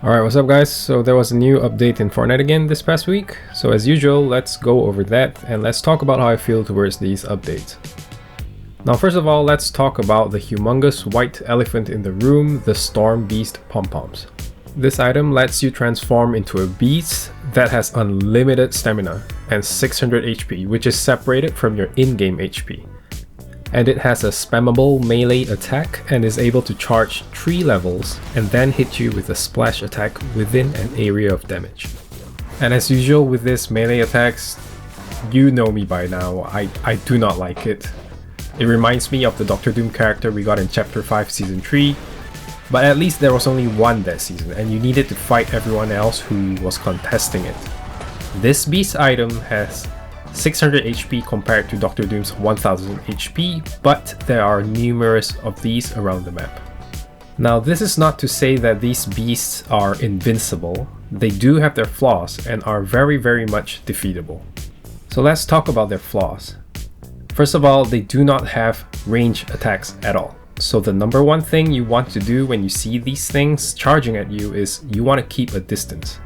Alright, what's up guys? So there was a new update in Fortnite again this past week. So as usual, let's go over that and let's talk about how I feel towards these updates. Now first of all, let's talk about the humongous white elephant in the room, the Storm Beast Pompoms. This item lets you transform into a beast that has unlimited stamina and 600 HP, which is separated from your in-game HP. And it has a spammable melee attack and is able to charge 3 levels and then hit you with a splash attack within an area of damage. And as usual with this melee attacks, you know me by now, I do not like it. It reminds me of the Dr. Doom character we got in Chapter 5 Season 3, but at least there was only one that season and you needed to fight everyone else who was contesting it. This beast item has 600 HP compared to Dr. Doom's 1000 HP, but there are numerous of these around the map. Now this is not to say that these beasts are invincible. They do have their flaws and are very much defeatable. So let's talk about their flaws. First of all, they do not have range attacks at all. So the number one thing you want to do when you see these things charging at you is you want to keep a distance.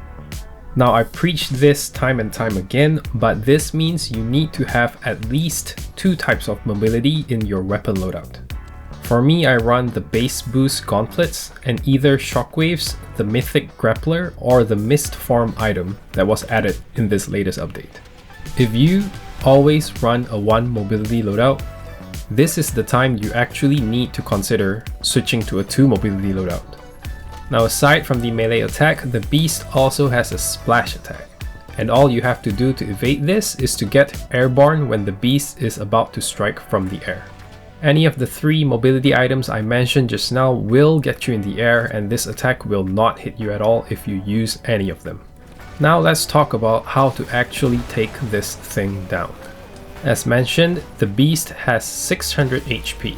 Now I preach this time and time again, but this means you need to have at least 2 types of mobility in your weapon loadout. For me, I run the base boost gauntlets and either shockwaves, the Mythic grappler, or the Myst form item that was added in this latest update. If you always run a 1 mobility loadout, this is the time you actually need to consider switching to a 2 mobility loadout. Now aside from the melee attack, the beast also has a splash attack, and all you have to do to evade this is to get airborne when the beast is about to strike from the air. Any of the 3 mobility items I mentioned just now will get you in the air, and this attack will not hit you at all if you use any of them. Now let's talk about how to actually take this thing down. As mentioned, the beast has 600 HP.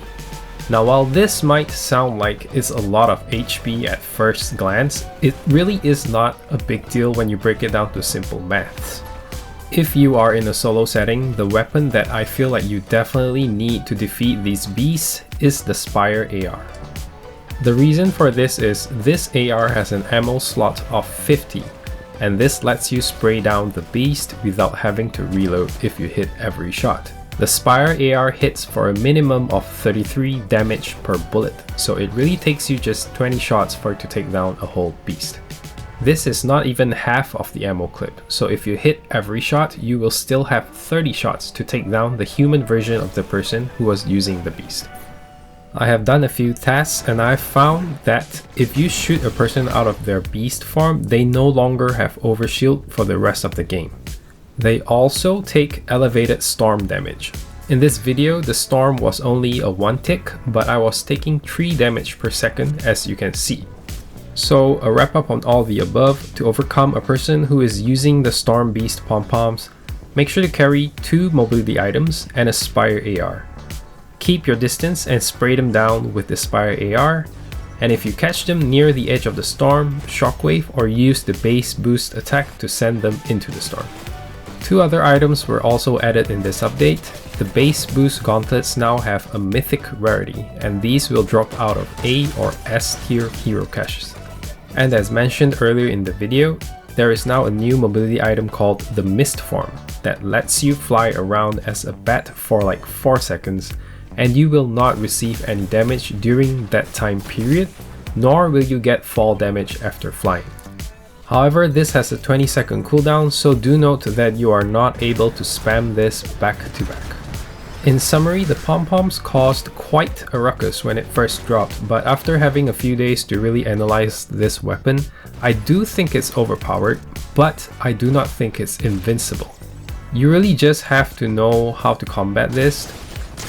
Now while this might sound like it's a lot of HP at first glance, it really is not a big deal when you break it down to simple maths. If you are in a solo setting, the weapon that I feel like you definitely need to defeat these beasts is the Spire AR. The reason for this is this AR has an ammo slot of 50, and this lets you spray down the beast without having to reload if you hit every shot. The Spire AR hits for a minimum of 33 damage per bullet, so it really takes you just 20 shots for it to take down a whole beast. This is not even half of the ammo clip, so if you hit every shot, you will still have 30 shots to take down the human version of the person who was using the beast. I have done a few tests and I've found that if you shoot a person out of their beast form, they no longer have overshield for the rest of the game. They also take elevated storm damage. In this video, the storm was only a 1 tick, but I was taking 3 damage per second as you can see. So a wrap up on all the above, to overcome a person who is using the Storm Beast Pompoms, make sure to carry 2 mobility items and a Spire AR. Keep your distance and spray them down with the Spire AR, and if you catch them near the edge of the storm, shockwave or use the base boost attack to send them into the storm. 2 other items were also added in this update. The base boost gauntlets now have a mythic rarity, and these will drop out of A or S tier hero caches. And as mentioned earlier in the video, there is now a new mobility item called the Myst form that lets you fly around as a bat for like 4 seconds, and you will not receive any damage during that time period, nor will you get fall damage after flying. However, this has a 20-second cooldown, so do note that you are not able to spam this back to back. In summary, the Pompoms caused quite a ruckus when it first dropped, but after having a few days to really analyze this weapon, I do think it's overpowered, but I do not think it's invincible. You really just have to know how to combat this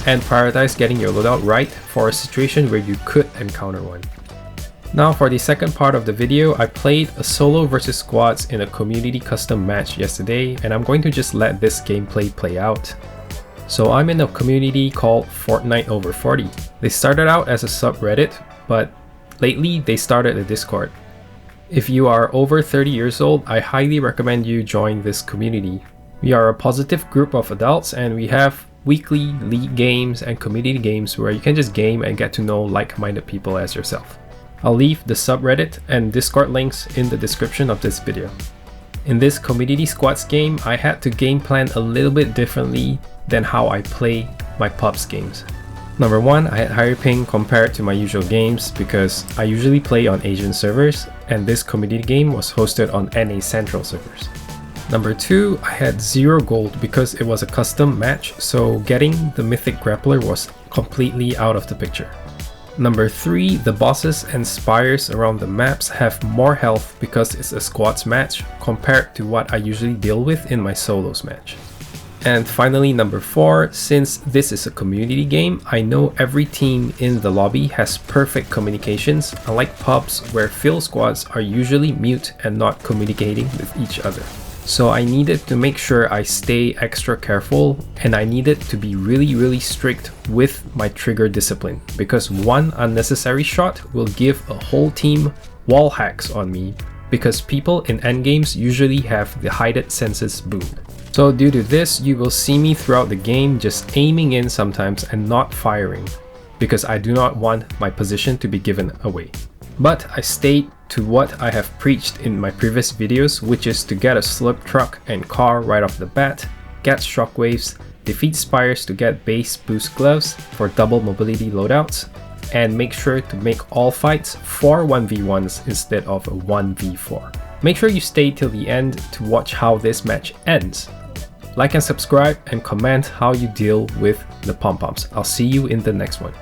and prioritize getting your loadout right for a situation where you could encounter one. Now for the second part of the video, I played a solo versus squads in a community custom match yesterday, and I'm going to just let this gameplay play out. So I'm in a community called Fortnite Over 40. They started out as a subreddit, but lately they started a Discord. If you are over 30 years old, I highly recommend you join this community. We are a positive group of adults and we have weekly league games and community games where you can just game and get to know like-minded people as yourself. I'll leave the subreddit and Discord links in the description of this video. In this Community Squads game, I had to game plan a little bit differently than how I play my pubs games. Number one, I had higher ping compared to my usual games because I usually play on Asian servers and this community game was hosted on NA Central servers. Number two, I had 0 gold because it was a custom match, so getting the Mythic grappler was completely out of the picture. Number 3, the bosses and spires around the maps have more health because it's a squads match compared to what I usually deal with in my solos match. And finally, number 4, since this is a community game, I know every team in the lobby has perfect communications, unlike pubs where fill squads are usually mute and not communicating with each other. So I needed to make sure I stay extra careful, and I needed to be really strict with my trigger discipline, because one unnecessary shot will give a whole team wall hacks on me, because people in endgames usually have the heightened senses boom. So due to this, you will see me throughout the game just aiming in sometimes and not firing, because I do not want my position to be given away. But I stayed to what I have preached in my previous videos, which is to get a slurp truck and car right off the bat, get shockwaves, defeat spires to get base boost gloves for double mobility loadouts, and make sure to make all fights 4 1v1s instead of a 1v4. Make sure you stay till the end to watch how this match ends. Like and subscribe and comment how you deal with the Pompoms. I'll see you in the next one.